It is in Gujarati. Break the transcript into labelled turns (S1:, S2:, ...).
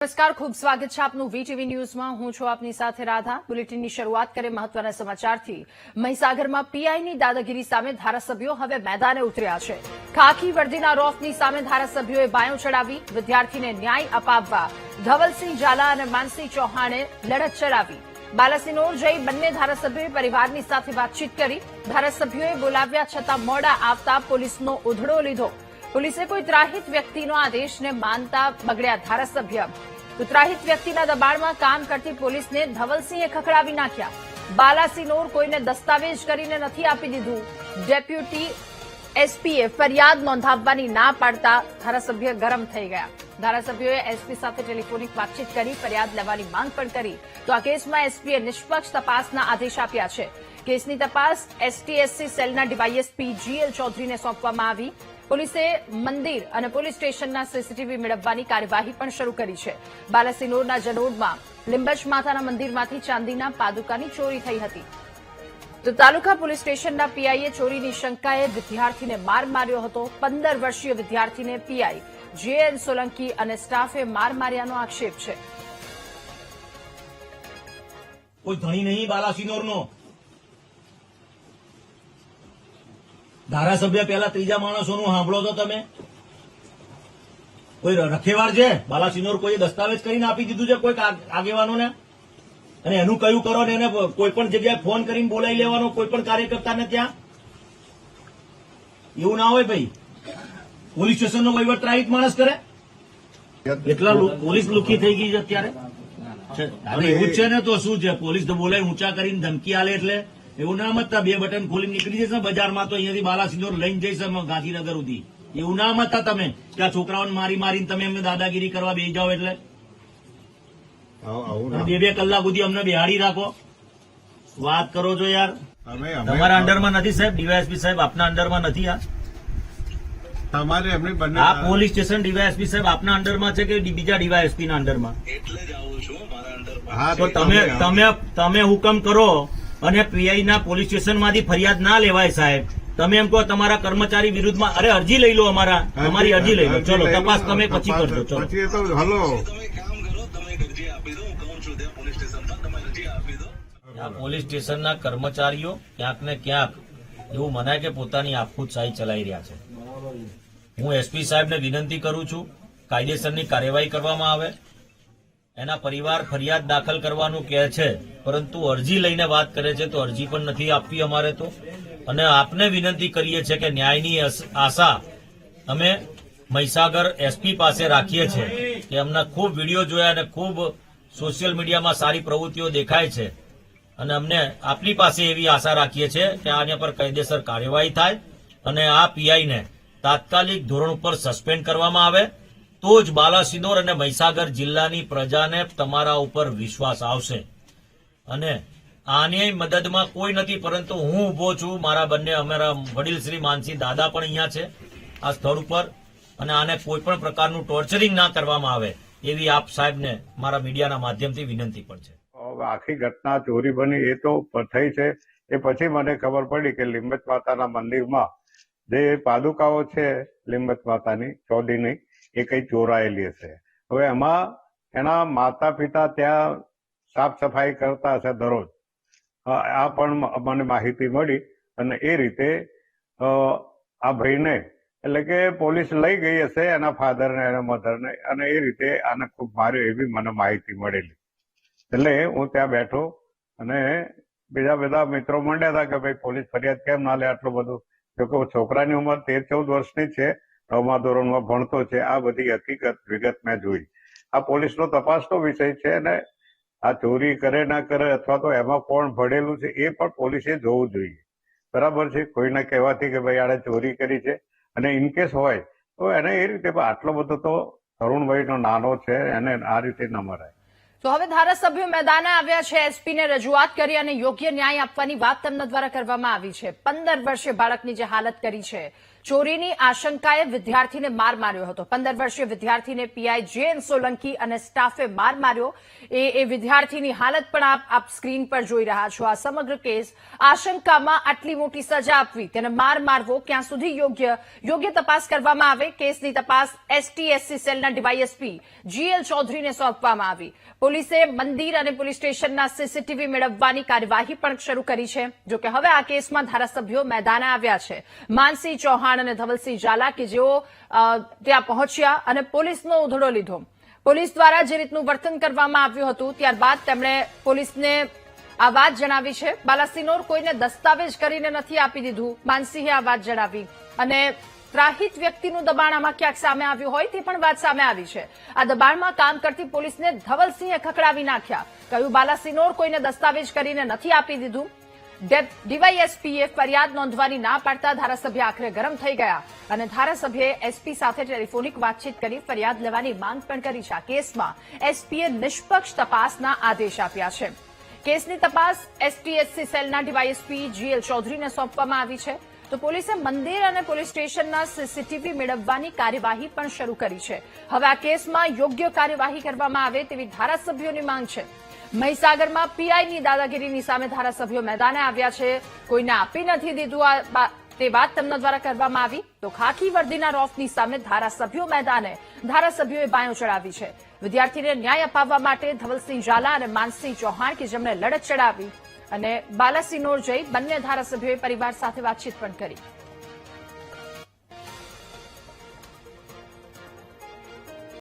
S1: નમસ્કાર, ખૂબ સ્વાગત છે આપનું વીટીવી ન્યૂઝમાં। હું છું આપની સાથે રાધા। બુલેટિનની શરૂઆત કરીએ મહત્વના સમાચારથી। મહીસાગરમાં પીઆઈની દાદાગીરી સામે ધારાસભ્યો હવે મેદાને ઉતર્યા છે। ખાખી વર્દીના રોફની સામે ધારાસભ્યોએ બાયો ચડાવી। વિદ્યાર્થીને ન્યાય અપાવવા ધવલસિંહ ઝાલા અને માનસિંહ ચૌહાણે લડત ચલાવી। બાલાસિનોર જઈ બંને ધારાસભ્યોએ પરિવારની સાથે વાતચીત કરી। ધારાસભ્યોએ બોલાવ્યા છતાં મોડા આવતા પોલીસનો ઉધડો લીધો। પોલીસે કોઈ ત્રાહિત વ્યક્તિનો આદેશને માનતા બગડ્યા ધારાસભ્ય। તો ત્રાહિત વ્યક્તિના દબાણમાં કામ કરતી પોલીસને ધવલસિંહે ખખડાવી નાખ્યા। બાલાસિનોર કોઈને દસ્તાવેજ કરીને નથી આપી દીધું। ડેપ્યુટી એસપીએ ફરિયાદ નોંધાવવાની ના પાડતા ધારાસભ્ય ગરમ થઈ ગયા। ધારાસભ્યોએ એસપી સાથે ટેલિફોનિક વાતચીત કરી ફરિયાદ લેવાની માંગ પણ કરી। તો આ કેસમાં એસપીએ નિષ્પક્ષ તપાસના આદેશ આપ્યા છે। કેસની તપાસ એસટીએસસી સેલના ડીવાયએસપી જીએલ ચૌધરીને સોંપવામાં આવી। પોલીસે મંદિર અને પોલીસ સ્ટેશનના સીસીટીવી મેળવવાની કાર્યવાહી પણ શરૂ કરી છે। બાલાસિનોરના જડોદમાં લીંબચ માતાના મંદિરમાંથી ચાંદીના પાદુકાની ચોરી થઈ હતી। તો તાલુકા પોલીસ સ્ટેશનના પીઆઈએ ચોરીની શંકાએ વિદ્યાર્થીને માર માર્યો હતો। 15 વર્ષીય વિદ્યાર્થીને પીઆઈ જેએન સોલંકી અને સ્ટાફે માર માર્યાનો આક્ષેપ છે।
S2: કોઈ ધણી નહીં બાલાસિનોરનો। ધારાસભ્ય પહેલા ત્રીજા માણસોનું સાંભળો તો તમે। કોઈ રખેવાળ છે બાલાસિનોર કોઈ દસ્તાવેજ કરીને આપી દીધું છે કોઈ આગેવાનોને, અને એનું કયું કરો ને એને કોઈ પણ જગ્યાએ ફોન કરીને બોલાવી લેવાનો કોઈ પણ કાર્યકર્તાને ત્યાં। એવું ના હોય ભાઈ। પોલીસ સ્ટેશનનો વહીવટ ત્રાહિત માણસ કરે। એટલા પોલીસ લુખી થઈ ગઈ છે અત્યારે। એવું જ છે ને તો શું છે, પોલીસ તો બોલાય ઊંચા કરીને ધમકી આલે એટલે એવું ના મતતા 2 બટન ખોલીને નીકળી જશે બજારમાં, તો અહીંયાથી બાલાસિનોર લઈને જઈશ ગાંધીનગર સુધી। એવું ના મતતા તમે કે આ છોકરાઓને મારીને તમે એમને દાદાગીરી કરવા બેસી જાઓ એટલે 2 કલાક સુધી અમને બેહાડી રાખો। વાત કરો છો યાર। તમારા અંડરમાં નથી સાહેબ, ડીવાયએસપી સાહેબ આપના અંડરમાં નથી। આ પોલીસ સ્ટેશન ડીવાયએસપી સાહેબ આપના અંડરમાં છે કે બીજા ડીવાયએસપી ના અંડરમાં? તો તમે હુકમ કરો અને પીઆઈના પોલીસ સ્ટેશનમાંથી ફરિયાદ ના લેવાય સાહેબ। તમે એમ કહો તમારા કર્મચારી વિરુદ્ધમાં, અરે અરજી લઈ લો, તમારી અરજી લઈ લો, ચલો તપાસ તમે પછી કરજો। ચલો આ પોલીસ સ્ટેશનના કર્મચારીઓ ક્યાંક ને ક્યાંક એવું મનાય કે પોતાની આપખુદશાહી ચલાવી રહ્યા છે। હું એસપી સાહેબને વિનંતી કરું છું કાયદેસરની કાર્યવાહી કરવામાં આવે। એના પરિવાર ફરિયાદ દાખલ કરવાનું કહે છે, પરંતુ અરજી લઈને વાત કરે છે, તો અરજી પણ નથી આપવી અમારે તો। અને આપને વિનંતી કરીએ છીએ કે ન્યાયની આશા અમે મહીસાગર એસપી પાસે રાખીએ છીએ કે અમને ખૂબ વિડીયો જોયા અને ખૂબ સોશિયલ મીડિયામાં સારી પ્રવૃત્તિઓ દેખાય છે, અને અમને આપની પાસે એવી આશા રાખીએ છીએ કે આના પર કાયદેસર કાર્યવાહી થાય અને આ પીઆઈને તાત્કાલિક ધોરણ ઉપર સસ્પેન્ડ કરવામાં આવે, તો જ બાલાસિનોર અને મહીસાગર જિલ્લાની પ્રજાને તમારા ઉપર વિશ્વાસ આવશે। અને આની મદદમાં કોઈ નથી, પરંતુ હું ઉભો છું। અમારા વડીલ શ્રી માનસિંહ દાદા પણ અહીંયા છે આ સ્થળ ઉપર, અને આને કોઈ પણ પ્રકારનું ટોર્ચરિંગ ના કરવામાં આવે એવી આપ સાહેબને મારા મીડિયાના માધ્યમથી વિનંતી પણ છે।
S3: આખી ઘટના ચોરી બની એ તો થઈ છે, એ પછી મને ખબર પડી કે લીંબચ માતાના મંદિરમાં જે પાદુકાઓ છે લીંબચ માતાની 14ની એ કઈ ચોરાયેલી હશે। હવે એમાં એના માતા પિતા ત્યાં સાફ સફાઈ કરતા હશે દરરોજ, આ પણ મને માહિતી મળી। અને એ રીતે આ ભાઈને એટલે કે પોલીસ લઈ ગઈ હશે એના ફાધરને એના મધરને, અને એ રીતે આને ખૂબ માર્યો એવી મને માહિતી મળેલી। એટલે હું ત્યાં બેઠો અને બીજા બધા મિત્રો મંડ્યા હતા કે ભાઈ પોલીસ ફરિયાદ કેમ ના લે આટલું બધું, જોકે છોકરાની ઉંમર 13-14 વર્ષની છે, 9મા ધોરણમાં ભણતો છે। આ બધી હકીકત વિગત મેં જોઈ। આ પોલીસનો તપાસનો વિષય છે, અને આ ચોરી કરે ના કરે અથવા તો એમાં કોણ ભળેલું છે એ પણ પોલીસે જોવું જોઈએ। બરાબર છે, કોઈને કહેવાથી કે ભાઈ આને ચોરી કરી છે, અને ઇનકેસ હોય તો એને એ રીતે આટલો બધો તો તરુણભાઈનો નાનો છે, એને આ રીતે ન મરાય।
S1: તો હવે ધારાસભ્યો મેદાને આવ્યા છે। એસપીને રજૂઆત કરી અને યોગ્ય ન્યાય આપવાની વાત તેમના દ્વારા કરવામાં આવી છે। 15 વર્ષીય બાળકની જે હાલત કરી છે ચોરીની આશંકાએ વિદ્યાર્થીને માર માર્યો હતો. 15 વર્ષીય વિદ્યાર્થીને પીઆઈ જે.એન. સોલંકી અને સ્ટાફે માર માર્યો. એ વિદ્યાર્થીની હાલત પણ આપ સ્ક્રીન પર જોઈ રહ્યા છો. આ સમગ્ર કેસ આશંકામાં આટલી મોટી સજા આપવી, તેને માર મારવો ક્યાં સુધી યોગ્ય તપાસ કરવામાં આવે. કેસની તપાસ ST-SC સેલના ડીવાયએસપી GL ચૌધરીને સોંપવામાં આવી. પોલીસે મંદિર અને પોલીસ સ્ટેશનના સીસીટીવી મેળવવાની કાર્યવાહી પણ શરૂ કરી છે. જોકે હવે આ કેસમાં ધારાસભ્યો મેદાને આવ્યા છે. માનસિંહ ચૌહાણ અને ધવલસિંહ ઝાલા કે જેઓ ત્યાં પહોંચ્યા અને પોલીસનો ઉધડો લીધો. પોલીસ દ્વારા જે રીતનું વર્તન કરવામાં આવ્યું હતું ત્યારબાદ તેમણે પોલીસને આ વાત જણાવી છે. બાલાસિનોર કોઈને દસ્તાવેજ કરીને નથી આપી દીધું, માનસિંહે આ વાત જણાવી. અને ત્રાહિત વ્યક્તિનું દબાણ આમાં ક્યાંક સામે આવ્યું હોય તે પણ વાત સામે આવી છે. આ દબાણમાં કામ કરતી પોલીસને ધવલસિંહે ખખડાવી નાખ્યા. કહ્યું બાલાસિનોર કોઈને દસ્તાવેજ કરીને નથી આપી દીધું. ડીવાયએસપીએ ફરિયાદ નોંધવાની ના પાડતા ધારાસભ્ય આખરે ગરમ થઈ ગયા અને ધારાસભ્યએ એસપી સાથે ટેલિફોનિક વાતચીત કરી ફરિયાદ લેવાની માંગ પણ કરી છે. આ કેસમાં એસપીએ નિષ્પક્ષ તપાસના આદેશ આપ્યા છે. કેસની તપાસ ST-SC સેલના ડીવાયએસપી GL ચૌધરીને સોંપવામાં આવી છે. તો પોલીસે મંદિર અને પોલીસ સ્ટેશનના સીસીટીવી મેળવવાની કાર્યવાહી પણ શરૂ કરી છે. હવે આ કેસમાં યોગ્ય કાર્યવાહી કરવામાં આવે તેવી ધારાસભ્યોની માંગ છે. મહીસાગરમાં પીઆઈની દાદાગીરીની સામે ધારાસભ્યો મેદાને આવ્યા છે. કોઈને આપી નથી દીધું તે વાત તેમના દ્વારા કરવામાં આવી. તો ખાખી વર્દીના રોફની સામે ધારાસભ્યો મેદાને, ધારાસભ્યોએ બાયો ચડાવી છે. વિદ્યાર્થીને ન્યાય અપાવવા માટે ધવલસિંહ ઝાલા અને માનસિંહ ચૌહાણ કે જેમણે લડત ચડાવી અને બાલાસિનોર જઈ બંને ધારાસભ્યોએ પરિવાર સાથે વાતચીત પણ કરી.